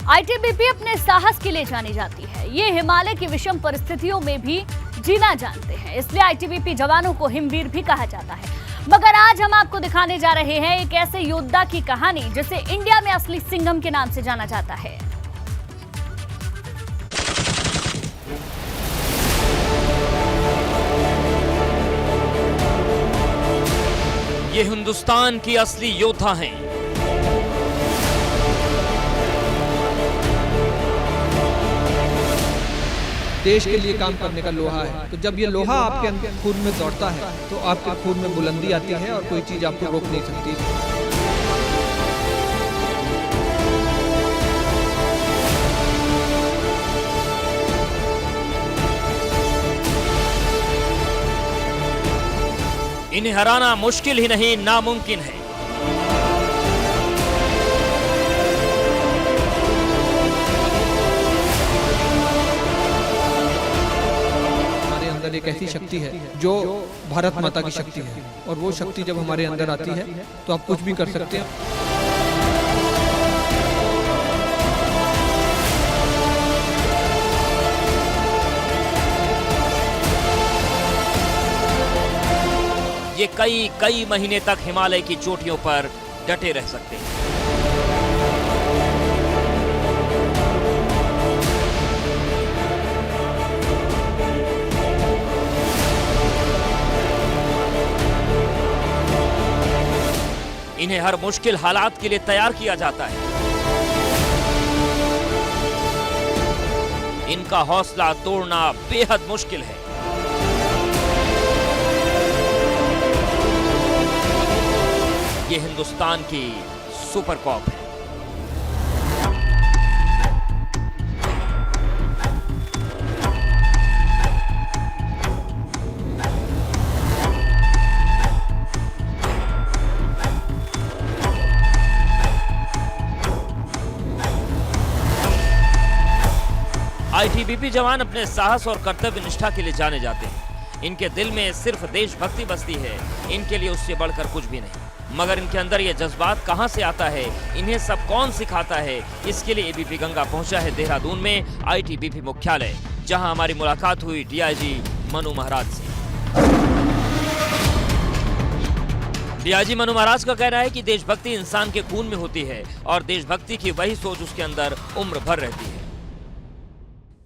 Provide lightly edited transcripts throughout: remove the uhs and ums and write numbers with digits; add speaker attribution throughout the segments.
Speaker 1: ITBP अपने साहस के लिए जानी जाती है। ये हिमालय की विषम परिस्थितियों में भी जीना जानते हैं, इसलिए आईटीबीपी जवानों को हिमवीर भी कहा जाता है। मगर आज हम आपको दिखाने जा रहे हैं एक ऐसे योद्धा की कहानी जिसे इंडिया में असली सिंघम के नाम से जाना जाता है।
Speaker 2: ये हिंदुस्तान की असली योद्धा हैं।
Speaker 3: देश के लिए काम करने का लोहा है। तो जब ये लोहा आपके अंदर खून में दौड़ता है तो आपके खून में बुलंदी आती है और कोई चीज आपको रोक नहीं सकती।
Speaker 2: इन्हें हराना मुश्किल ही नहीं, नामुमकिन है।
Speaker 3: एक ऐसी शक्ति है जो भारत माता की शक्ति है, और वो शक्ति जब हमारे अंदर आती है तो आप कुछ भी कर सकते हैं।
Speaker 2: ये कई महीने तक हिमालय की चोटियों पर डटे रह सकते हैं। इन्हें हर मुश्किल हालात के लिए तैयार किया जाता है। इनका हौसला तोड़ना बेहद मुश्किल है। ये हिंदुस्तान की सुपर कॉप है। आईटीबीपी जवान अपने साहस और कर्तव्य निष्ठा के लिए जाने जाते हैं। इनके दिल में सिर्फ देशभक्ति बसती है, इनके लिए उससे बढ़कर कुछ भी नहीं। मगर इनके अंदर ये जज्बात कहां से आता है, इन्हें सब कौन सिखाता है, इसके लिए एबीपी गंगा पहुंचा है देहरादून में आईटीबीपी मुख्यालय, जहां हमारी मुलाकात हुई डीआईजी मनु महाराज से। डीआईजी मनु महाराज का कहना है कि देशभक्ति इंसान के खून में होती है और देशभक्ति की वही सोच उसके अंदर उम्र भर रहती है।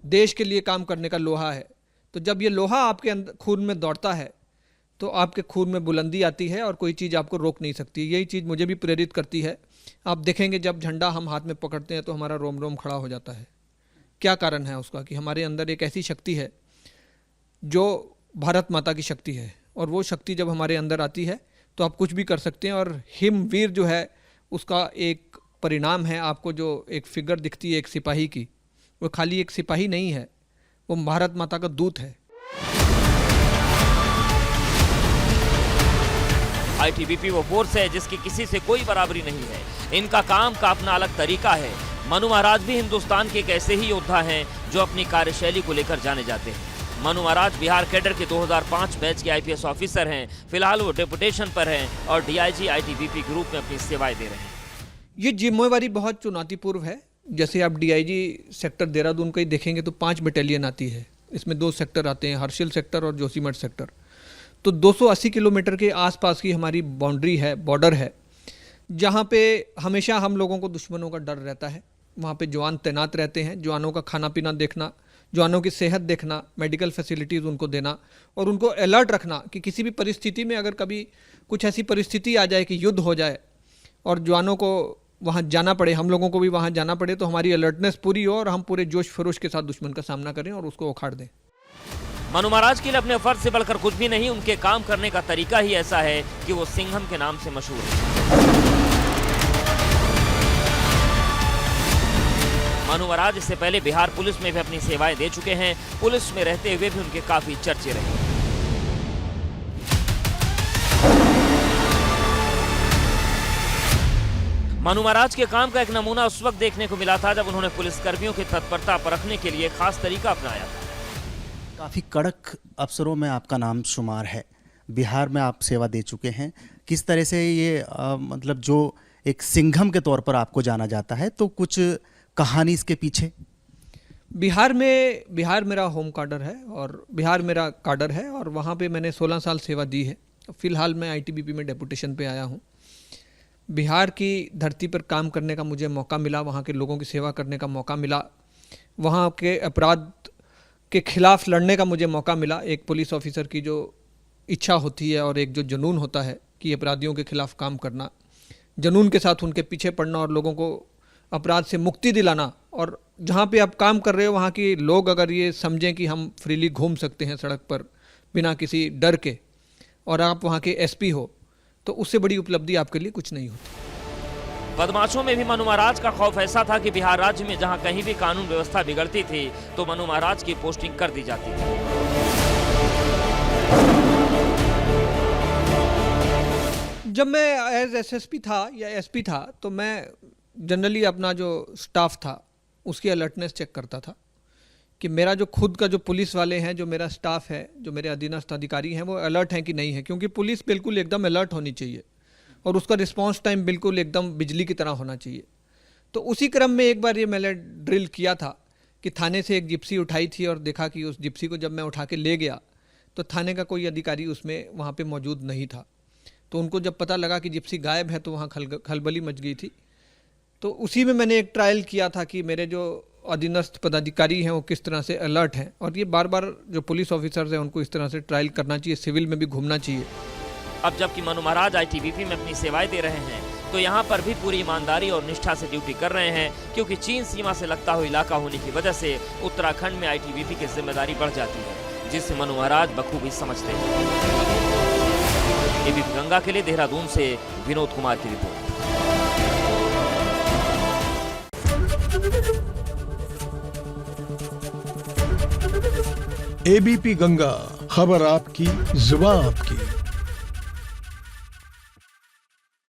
Speaker 3: देश के लिए काम करने का लोहा है। तो जब ये लोहा आपके अंदर खून में दौड़ता है तो आपके खून में बुलंदी आती है और कोई चीज़ आपको रोक नहीं सकती। यही चीज़ मुझे भी प्रेरित करती है। आप देखेंगे जब झंडा हम हाथ में पकड़ते हैं तो हमारा रोम रोम खड़ा हो जाता है। क्या कारण है उसका? कि हमारे अंदर एक ऐसी शक्ति है जो भारत माता की शक्ति है, और वो शक्ति जब हमारे अंदर आती है तो आप कुछ भी कर सकते हैं। और हिमवीर जो है उसका एक परिणाम है। आपको जो एक फिगर दिखती है एक सिपाही की, वो खाली एक सिपाही नहीं है, वो भारत माता का दूत है।
Speaker 2: आईटीबीपी वो फोर्स है जिसकी किसी से कोई बराबरी नहीं है। इनका काम का अपना अलग तरीका है। मनु महाराज भी हिंदुस्तान के एक ऐसे ही योद्धा हैं जो अपनी कार्यशैली को लेकर जाने जाते हैं। मनु महाराज बिहार कैडर के 2005 बैच के आईपीएस ऑफिसर हैं। फिलहाल वो डेपुटेशन पर हैं और डीआईजी आईटीबीपी ग्रुप में अपनी सेवाएं दे रहे हैं।
Speaker 3: ये जिम्मेवारी बहुत चुनौतीपूर्ण है। जैसे आप डीआईजी सेक्टर देहरादून का ही देखेंगे तो 5 बटालियन आती है। इसमें 2 सेक्टर आते हैं, हर्षिल सेक्टर और जोशीमठ सेक्टर। तो 280 किलोमीटर के आसपास की हमारी बाउंड्री है, बॉर्डर है, जहाँ पे हमेशा हम लोगों को दुश्मनों का डर रहता है। वहाँ पे जवान तैनात रहते हैं। जवानों का खाना पीना देखना, जवानों की सेहत देखना, मेडिकल फैसिलिटीज़ उनको देना और उनको अलर्ट रखना कि किसी भी परिस्थिति में अगर कभी कुछ ऐसी परिस्थिति आ जाए कि युद्ध हो जाए और जवानों को वहाँ जाना पड़े, हम लोगों को भी वहाँ जाना पड़े, तो हमारी अलर्टनेस पूरी हो और हम पूरे जोश फरोश के साथ दुश्मन का सामना करें और उसको उखाड़ दें।
Speaker 2: मनु महाराज के लिए अपने फर्ज से बढ़कर कुछ भी नहीं। उनके काम करने का तरीका ही ऐसा है कि वो सिंघम के नाम से मशहूर है। मनु महाराज इससे पहले बिहार पुलिस में भी अपनी सेवाएं दे चुके हैं। पुलिस में रहते हुए भी उनके काफी चर्चे रहे। मनु महाराज के काम का एक नमूना उस वक्त देखने को मिला था जब उन्होंने पुलिसकर्मियों की तत्परता परखने के लिए खास तरीका अपनाया था।
Speaker 4: काफ़ी कड़क अफसरों में आपका नाम शुमार है। बिहार में आप सेवा दे चुके हैं। किस तरह से ये मतलब जो एक सिंघम के तौर पर आपको जाना जाता है, तो कुछ कहानी इसके पीछे?
Speaker 3: बिहार मेरा होम काडर है और बिहार मेरा काडर है और वहाँ पे मैंने 16 साल सेवा दी है। फ़िलहाल मैं आईटीबीपी में डेपुटेशन पे आया हूँ। बिहार की धरती पर काम करने का मुझे मौका मिला, वहाँ के लोगों की सेवा करने का मौका मिला, वहाँ के अपराध के खिलाफ लड़ने का मुझे मौका मिला। एक पुलिस ऑफिसर की जो इच्छा होती है और एक जो जुनून होता है कि अपराधियों के खिलाफ काम करना, जुनून के साथ उनके पीछे पड़ना और लोगों को अपराध से मुक्ति दिलाना। और जहाँ पे आप काम कर रहे हो वहाँ के लोग अगर ये समझें कि हम फ्रीली घूम सकते हैं सड़क पर बिना किसी डर के, और आप वहाँ के एसपी हो, तो उससे बड़ी उपलब्धि आपके लिए कुछ नहीं होती।
Speaker 2: बदमाशों में भी मनु महाराज का खौफ ऐसा था कि बिहार राज्य में जहां कहीं भी कानून व्यवस्था बिगड़ती थी तो मनु महाराज की पोस्टिंग कर दी जाती थी।
Speaker 3: जब मैं एज एसएसपी था या एसपी था तो मैं जनरली अपना जो स्टाफ था उसकी अलर्टनेस चेक करता था कि मेरा जो खुद का जो पुलिस वाले हैं, जो मेरा स्टाफ है, जो मेरे अधीनस्थ अधिकारी हैं, वो अलर्ट हैं कि नहीं है, क्योंकि पुलिस बिल्कुल एकदम अलर्ट होनी चाहिए और उसका रिस्पांस टाइम बिल्कुल एकदम बिजली की तरह होना चाहिए। तो उसी क्रम में एक बार ये मैंने ड्रिल किया था कि थाने से एक जिप्सी उठाई थी और देखा कि उस जिप्सी को जब मैं उठा के ले गया तो थाने का कोई अधिकारी उसमें वहाँ पे मौजूद नहीं था। तो उनको जब पता लगा कि जिप्सी गायब है तो वहाँ खलबली मच गई थी। तो उसी में मैंने एक ट्रायल किया था कि मेरे जो अधीनस्थ पदाधिकारी हैं वो किस तरह से अलर्ट हैं, और ये बार बार जो पुलिस ऑफिसर्स हैं उनको इस तरह से ट्रायल करना चाहिए, सिविल में भी घूमना चाहिए।
Speaker 2: अब जबकि मनु महाराज आईटीबीपी में अपनी सेवाएं दे रहे हैं तो यहाँ पर भी पूरी ईमानदारी और निष्ठा से ड्यूटी कर रहे हैं, क्योंकि चीन सीमा से लगता हुआ इलाका होने की वजह से उत्तराखंड में आईटीबीपी की जिम्मेदारी बढ़ जाती है, जिससे मनु महाराज बखूबी समझते हैं। एबीपी गंगा के लिए देहरादून से विनोद कुमार की रिपोर्ट।
Speaker 5: एबीपी गंगा, खबर आपकी, जुबान आपकी।